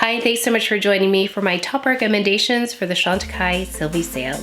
Hi, thanks so much for joining me for my top recommendations for the Chantecaille Sylvie sale.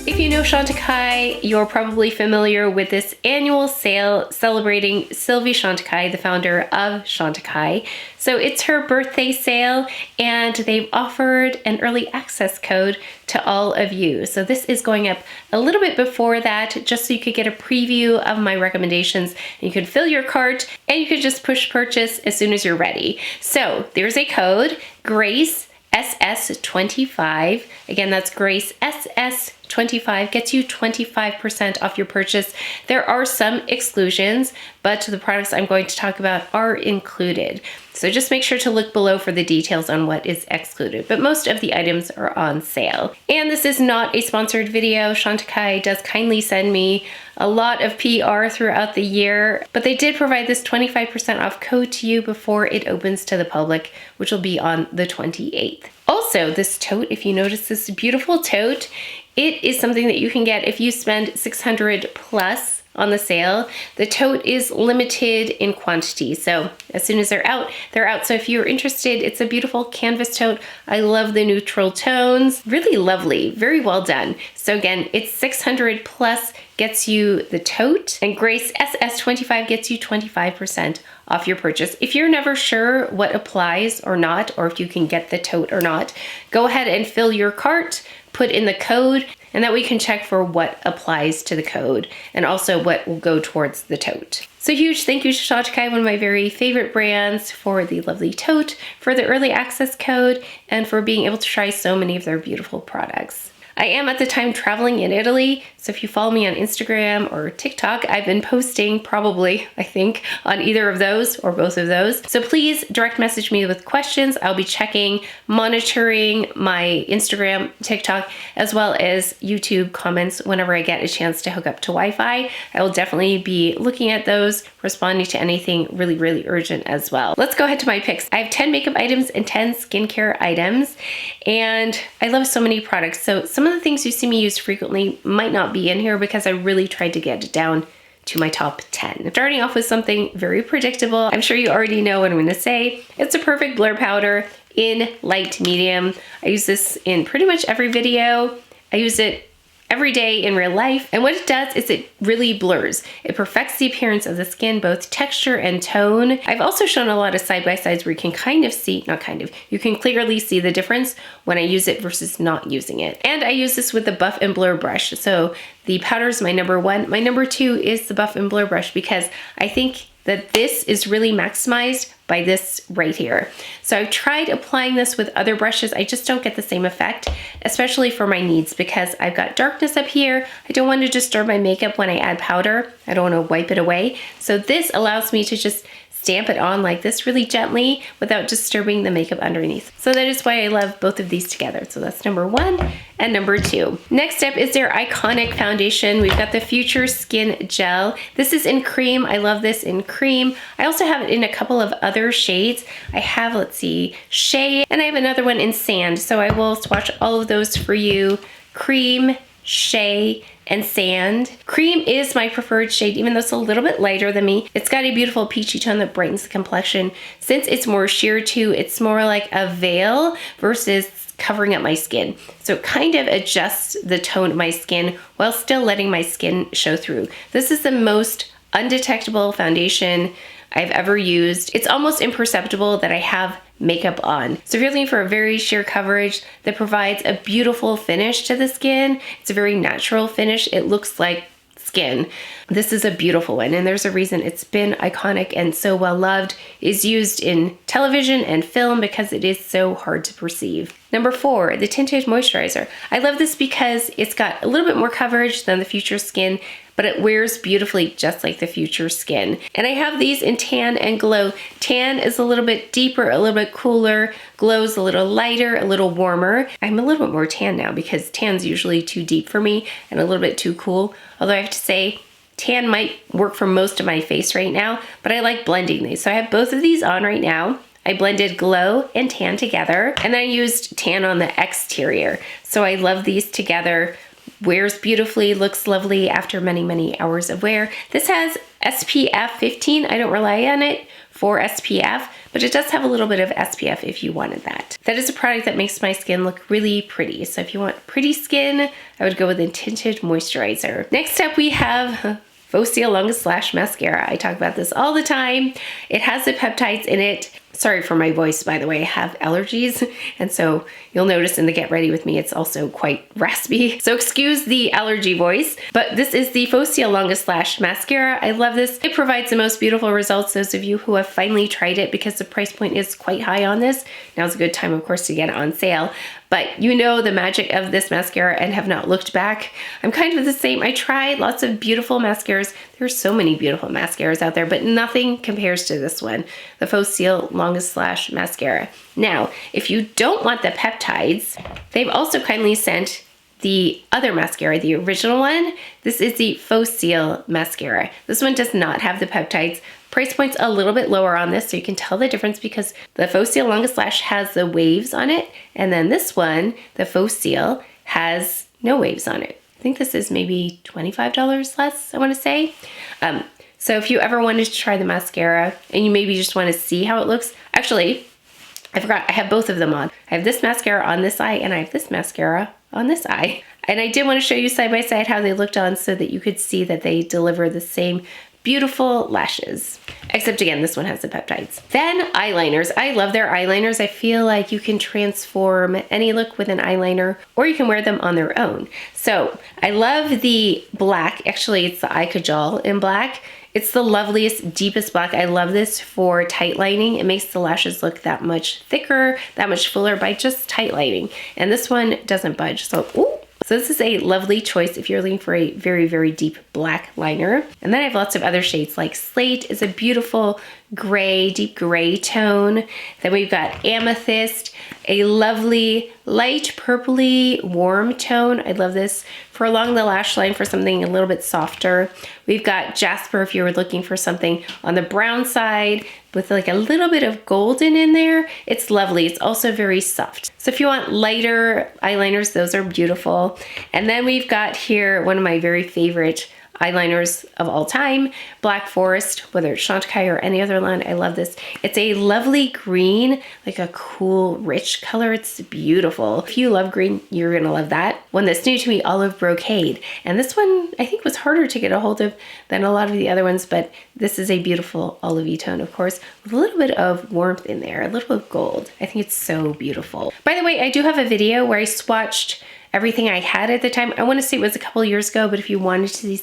If you know Chantecaille, you're probably familiar with this annual sale celebrating Sylvie Chantecaille, the founder of Chantecaille. So it's her birthday sale and they've offered an early access code to all of you. So this is going up a little bit before that, just so you could get a preview of my recommendations. You could fill your cart and you could just push purchase as soon as you're ready. So there's a code, Grace SS25. Again, that's Grace SS25, gets you 25% off your purchase. There are some exclusions, but the products I'm going to talk about are included. So just make sure to look below for the details on what is excluded, but most of the items are on sale. And this is not a sponsored video. Chantecaille does kindly send me a lot of PR throughout the year, but they did provide this 25% off code to you before it opens to the public, which will be on the 28th. Also, this tote, if you notice this beautiful tote, it is something that you can get if you spend 600 plus on the sale. The tote is limited in quantity, so as soon as they're out, they're out. So if you're interested, it's a beautiful canvas tote. I love the neutral tones, really lovely, very well done. So again, it's 600 plus gets you the tote, and Grace SS25 gets you 25% off your purchase. If you're never sure what applies or not, or if you can get the tote or not, go ahead and fill your cart, put in the code, and that we can check for what applies to the code and also what will go towards the tote. So huge thank you to Chantecaille, one of my very favorite brands, for the lovely tote, for the early access code, and for being able to try so many of their beautiful products. I am at the time traveling in Italy, so if you follow me on Instagram or TikTok, I've been posting probably, I think, on either of those or both of those. So please direct message me with questions. I'll be checking, monitoring my Instagram, TikTok, as well as YouTube comments whenever I get a chance to hook up to Wi-Fi. I will definitely be looking at those, responding to anything really, really urgent as well. Let's go ahead to my picks. I have 10 makeup items and 10 skincare items, and I love so many products. So some of the things you see me use frequently might not be in here because I really tried to get it down to my top 10. Starting off with something very predictable. I'm sure you already know what I'm gonna say. It's a perfect blur powder in light medium. I use this in pretty much every video. I use it every day in real life. And what it does is it really blurs. It perfects the appearance of the skin, both texture and tone. I've also shown a lot of side-by-sides where you can kind of see, not kind of, you can clearly see the difference when I use it versus not using it. And I use this with the Buff and Blur brush. So the powder is my number one. My number two is the Buff and Blur brush because I think that this is really maximized by this right here. So I've tried applying this with other brushes. I just don't get the same effect, especially for my needs, because I've got darkness up here. I don't want to disturb my makeup when I add powder. I don't want to wipe it away. So this allows me to just stamp it on like this really gently without disturbing the makeup underneath. So that is why I love both of these together. So that's number one and number two. Next up is their iconic foundation. We've got the Future Skin Gel. This is in cream. I love this in cream. I also have it in a couple of other shades. I have, let's see, Shea, and I have another one in Sand. So I will swatch all of those for you. Cream, Shea, and Sand. Cream is my preferred shade, even though it's a little bit lighter than me. It's got a beautiful peachy tone that brightens the complexion. Since it's more sheer too, it's more like a veil versus covering up my skin. So it kind of adjusts the tone of my skin while still letting my skin show through. This is the most undetectable foundation I've ever used. It's almost imperceptible that I have makeup on. So if you're looking for a very sheer coverage that provides a beautiful finish to the skin, it's a very natural finish. It looks like skin. This is a beautiful one, and there's a reason it's been iconic and so well loved. It's used in television and film because it is so hard to perceive. Number four, the Tinted Moisturizer. I love this because it's got a little bit more coverage than the Future Skin, but it wears beautifully just like the Future Skin. And I have these in Tan and Glow. Tan is a little bit deeper, a little bit cooler. Glow's a little lighter, a little warmer. I'm a little bit more tan now because tan's usually too deep for me and a little bit too cool. Although I have to say, tan might work for most of my face right now, but I like blending these. So I have both of these on right now. I blended Glow and Tan together, and then I used Tan on the exterior. So I love these together. Wears beautifully, looks lovely after many, many hours of wear. This has SPF 15. I don't rely on it for SPF, but it does have a little bit of SPF if you wanted that. That is a product that makes my skin look really pretty. So if you want pretty skin, I would go with a tinted moisturizer. Next up we have Faux Cils Mascara. I talk about this all the time. It has the peptides in it. Sorry for my voice, by the way, I have allergies, and so you'll notice in the Get Ready With Me, it's also quite raspy. So excuse the allergy voice, but this is the Faux Cils Mascara. I love this. It provides the most beautiful results. Those of you who have finally tried it, because the price point is quite high on this. Now's a good time, of course, to get it on sale. But you know the magic of this mascara and have not looked back. I'm kind of the same. I tried lots of beautiful mascaras. There's so many beautiful mascaras out there, but nothing compares to this one, the Faux Cils Mascara. Now, if you don't want the peptides, they've also kindly sent the other mascara, the original one. This is the Faux Cils Mascara. This one does not have the peptides. Price point's a little bit lower on this, so you can tell the difference because the Faux Cils has the waves on it, and then this one, the Faux Cils, has no waves on it. I think this is maybe $25 less, I want to say. So if you ever wanted to try the mascara and you maybe just want to see how it looks, actually, I forgot, I have both of them on. I have this mascara on this eye and I have this mascara on this eye. And I did want to show you side by side how they looked on so that you could see that they deliver the same beautiful lashes. Except again, this one has the peptides. Then eyeliners. I love their eyeliners. I feel like you can transform any look with an eyeliner, or you can wear them on their own. So I love the black. Actually, it's the eye Kajal in black. It's the loveliest, deepest black. I love this for tight lining. It makes the lashes look that much thicker, that much fuller by just tight lining. And this one doesn't budge. So, ooh. So this is a lovely choice if you're looking for a very, very deep black liner. And then I have lots of other shades, like Slate is a beautiful gray, deep gray tone. Then we've got Amethyst, a lovely light purpley warm tone. I love this for along the lash line for something a little bit softer. We've got Jasper if you were looking for something on the brown side with like a little bit of golden in there. It's lovely. It's also very soft. So if you want lighter eyeliners, those are beautiful. And then we've got here one of my very favorite eyeliners of all time, Black Forest, whether it's Chantecaille or any other line. I love this. It's a lovely green, like a cool, rich color. It's beautiful. If you love green, you're gonna love that. One that's new to me, Olive Brocade. And this one, I think, was harder to get a hold of than a lot of the other ones, but this is a beautiful olivey tone, of course, with a little bit of warmth in there, a little bit of gold. I think it's so beautiful. By the way, I do have a video where I swatched everything I had at the time. I want to say it was a couple years ago, but if you wanted to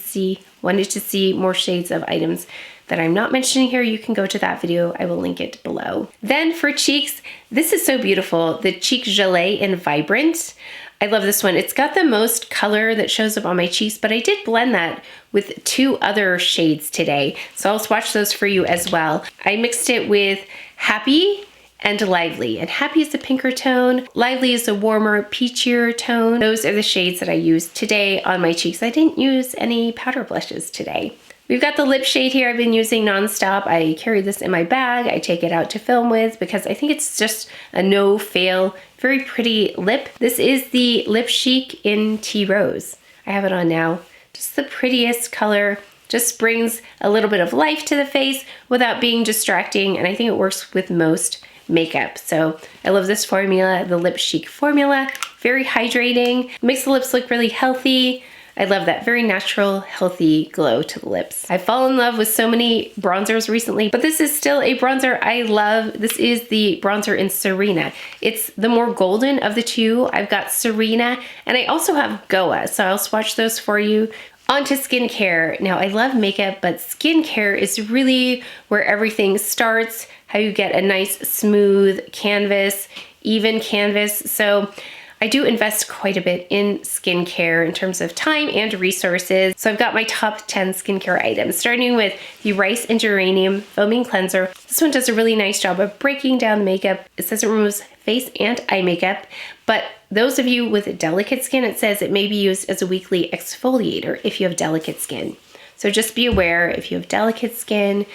see more shades of items that I'm not mentioning here, you can go to that video. I will link it below. Then for cheeks, this is so beautiful. The Cheek Gelée in Vibrant. I love this one. It's got the most color that shows up on my cheeks, but I did blend that with two other shades today. So I'll swatch those for you as well. I mixed it with Happy and Lively. And Happy is a pinker tone. Lively is a warmer, peachier tone. Those are the shades that I used today on my cheeks. I didn't use any powder blushes today. We've got the lip shade here I've been using nonstop. I carry this in my bag. I take it out to film with because I think it's just a no-fail, very pretty lip. This is the Lip Chic in Tea Rose. I have it on now. Just the prettiest color. Just brings a little bit of life to the face without being distracting, and I think it works with most makeup. So I love this formula, the Lip Chic formula. Very hydrating, makes the lips look really healthy. I love that very natural, healthy glow to the lips. I've fallen in love with so many bronzers recently, but this is still a bronzer I love. This is the bronzer in Serena. It's the more golden of the two. I've got Serena, and I also have Goa, so I'll swatch those for you. On to skincare. Now, I love makeup, but skincare is really where everything starts, how you get a nice, smooth canvas, even canvas. So I do invest quite a bit in skincare in terms of time and resources. So I've got my top 10 skincare items, starting with the Rice and Geranium Foaming Cleanser. This one does a really nice job of breaking down makeup. It says it removes face and eye makeup, but those of you with delicate skin, it says it may be used as a weekly exfoliator if you have delicate skin. So just be aware, if you have delicate skin,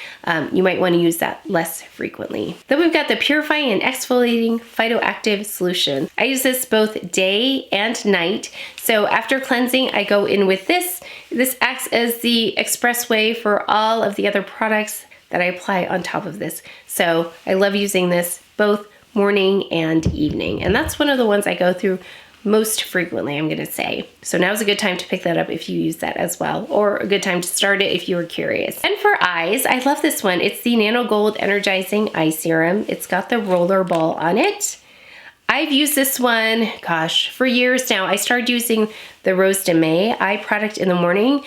you might want to use that less frequently. Then we've got the Purifying and Exfoliating Phytoactive Solution. I use this both day and night. So after cleansing, I go in with this. This acts as the expressway for all of the other products that I apply on top of this. So I love using this both morning and evening. And that's one of the ones I go through most frequently, I'm gonna say. So now's a good time to pick that up if you use that as well, or a good time to start it if you were curious. And for eyes, I love this one. It's the Nano Gold Energizing Eye Serum. It's got the roller ball on it. I've used this one, gosh, for years now. I started using the Rose de May eye product in the morning,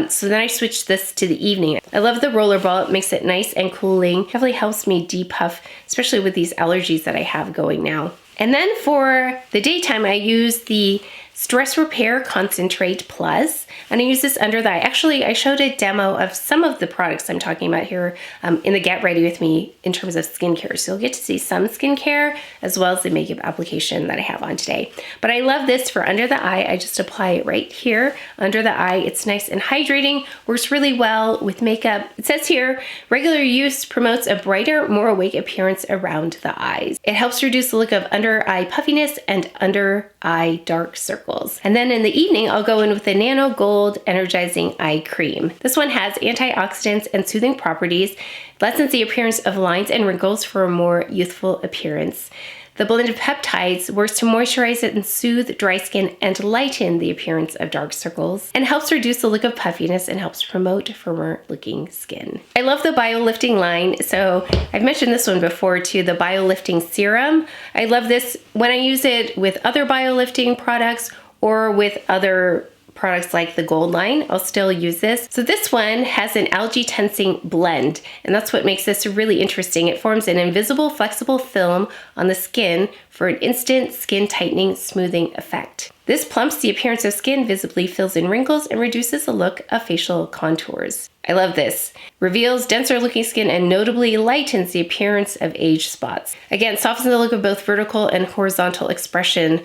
so then I switched this to the evening. I love the roller ball. It makes it nice and cooling. Definitely helps me depuff, especially with these allergies that I have going now. And then for the daytime, I use the Stress Repair Concentrate Plus, and I use this under the eye. Actually, I showed a demo of some of the products I'm talking about here in the Get Ready With Me in terms of skincare. So you'll get to see some skincare as well as the makeup application that I have on today. But I love this for under the eye. I just apply it right here under the eye. It's nice and hydrating, works really well with makeup. It says here, regular use promotes a brighter, more awake appearance around the eyes. It helps reduce the look of under eye puffiness and under eye dark circles. And then in the evening, I'll go in with the Nano Gold Energizing Eye Cream. This one has antioxidants and soothing properties, lessens the appearance of lines and wrinkles for a more youthful appearance. The blend of peptides works to moisturize it and soothe dry skin and lighten the appearance of dark circles, and helps reduce the look of puffiness and helps promote firmer looking skin. I love the Bio Lifting line. So I've mentioned this one before too, the Bio Lifting Serum. I love this when I use it with other Bio Lifting products or with other products like the Gold line. I'll still use this. So this one has an algae tensing blend, and that's what makes this really interesting. It forms an invisible flexible film on the skin for an instant skin tightening smoothing effect. This plumps the appearance of skin, visibly fills in wrinkles, and reduces the look of facial contours. I love this. Reveals denser looking skin and notably lightens the appearance of age spots. Again, softens the look of both vertical and horizontal expression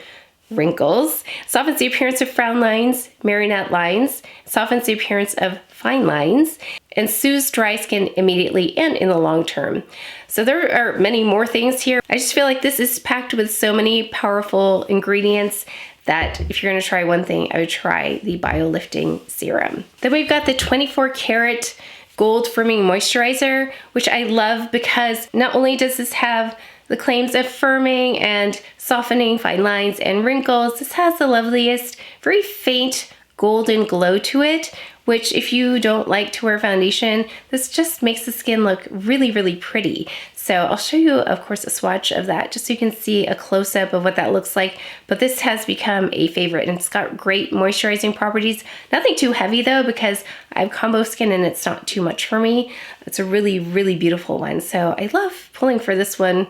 wrinkles, softens the appearance of frown lines, marionette lines, softens the appearance of fine lines, and soothes dry skin immediately and in the long term. So there are many more things here. I just feel like this is packed with so many powerful ingredients that if you're gonna try one thing, I would try the Bio Lifting Serum. Then we've got the 24 karat Gold Firming Moisturizer, which I love because not only does this have the claims of firming and softening fine lines and wrinkles, this has the loveliest, very faint golden glow to it, which if you don't like to wear foundation, this just makes the skin look really, really pretty. So I'll show you, of course, a swatch of that just so you can see a close-up of what that looks like. But this has become a favorite, and it's got great moisturizing properties. Nothing too heavy though, because I have combo skin and it's not too much for me. It's a really, really beautiful one. So I love pulling for this one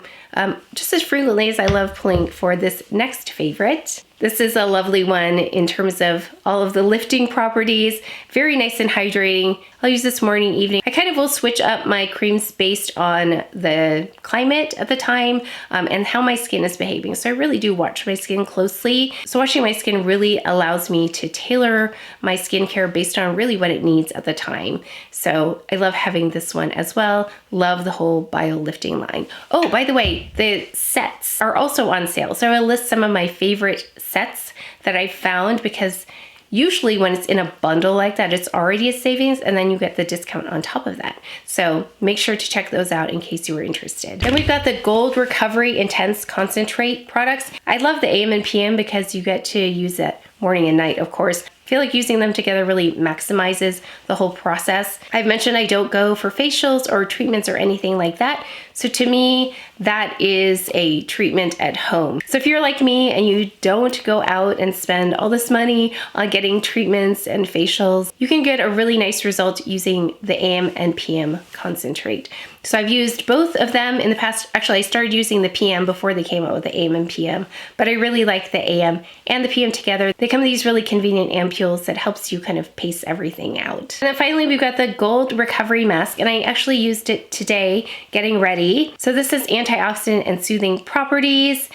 just as frequently as I love pulling for this next favorite. This is a lovely one in terms of all of the lifting properties, very nice and hydrating. I'll use this morning, evening. I kind of will switch up my creams based on the climate at the time and how my skin is behaving. So I really do watch my skin closely. So watching my skin really allows me to tailor my skincare based on really what it needs at the time. So I love having this one as well. Love the whole Bio Lifting line. Oh, by the way, the sets are also on sale. So I'll list some of my favorite sets that I found, because usually when it's in a bundle like that, it's already a savings and then you get the discount on top of that. So make sure to check those out in case you were interested. Then we've got the Gold Recovery Intense Concentrate products. I love the AM and PM because you get to use it morning and night, of course. I feel like using them together really maximizes the whole process. I've mentioned I don't go for facials or treatments or anything like that. So to me, that is a treatment at home. So if you're like me and you don't go out and spend all this money on getting treatments and facials, you can get a really nice result using the AM and PM concentrate. So I've used both of them in the past. Actually, I started using the PM before they came out with the AM and PM, but I really like the AM and the PM together. They come with these really convenient ampules that helps you kind of pace everything out. And then finally, we've got the Gold Recovery Mask, and I actually used it today getting ready. So this is antioxidant and soothing properties.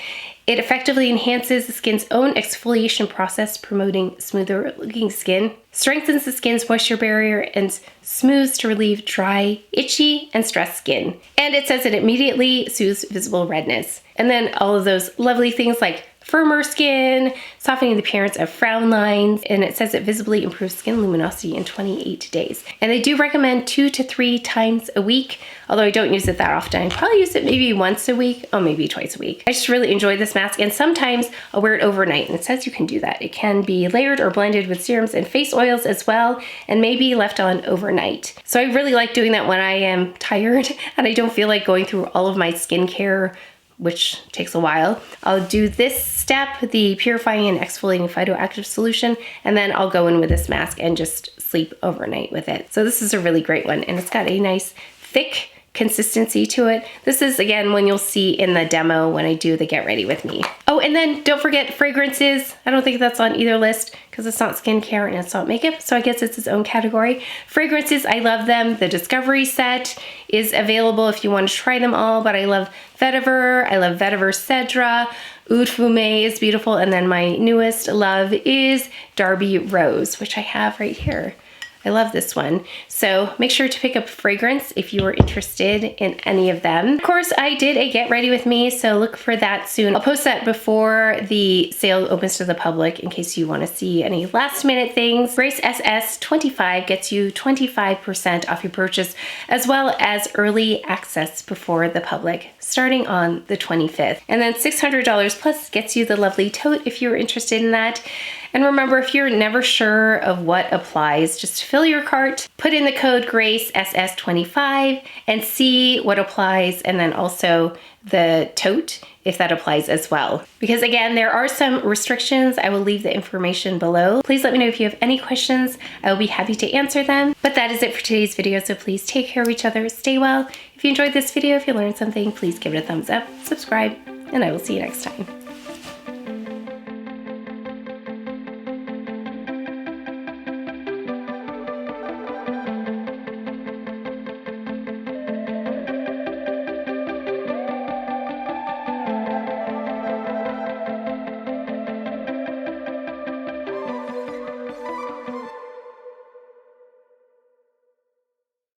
It effectively enhances the skin's own exfoliation process, promoting smoother looking skin, strengthens the skin's moisture barrier, and smooths to relieve dry, itchy, and stressed skin. And it says it immediately soothes visible redness. And then all of those lovely things like firmer skin, softening the appearance of frown lines, and it says it visibly improves skin luminosity in 28 days. And they do recommend 2 to 3 times a week, although I don't use it that often. I probably use it maybe once a week, or maybe twice a week. I just really enjoy this mask, and sometimes I'll wear it overnight, and it says you can do that. It can be layered or blended with serums and face oils as well, and maybe left on overnight. So I really like doing that when I am tired and I don't feel like going through all of my skincare, which takes a while. I'll do this step, the purifying and exfoliating phytoactive solution, and then I'll go in with this mask and just sleep overnight with it. So this is a really great one, and it's got a nice thick consistency to it. This is, again, one you'll see in the demo when I do the Get Ready With Me. Oh, and then don't forget fragrances. I don't think that's on either list because it's not skincare and it's not makeup, so I guess it's its own category. Fragrances, I love them. The Discovery set is available if you want to try them all, but I love Vetiver. I love Vetiver Cedra. Oud Fumé is beautiful, and then my newest love is Darby Rose, which I have right here. I love this one. So make sure to pick up fragrance if you are interested in any of them. Of course, I did a Get Ready With Me, so look for that soon. I'll post that before the sale opens to the public in case you want to see any last minute things. Grace SS 25 gets you 25% off your purchase, as well as early access before the public, starting on the 25th. And then $600 plus gets you the lovely tote if you're interested in that. And remember, if you're never sure of what applies, just fill your cart, put in the code GRACESS25 and see what applies, and then also the tote if that applies as well. Because again, there are some restrictions. I will leave the information below. Please let me know if you have any questions. I will be happy to answer them. But that is it for today's video, so please take care of each other, stay well. If you enjoyed this video, if you learned something, please give it a thumbs up, subscribe, and I will see you next time.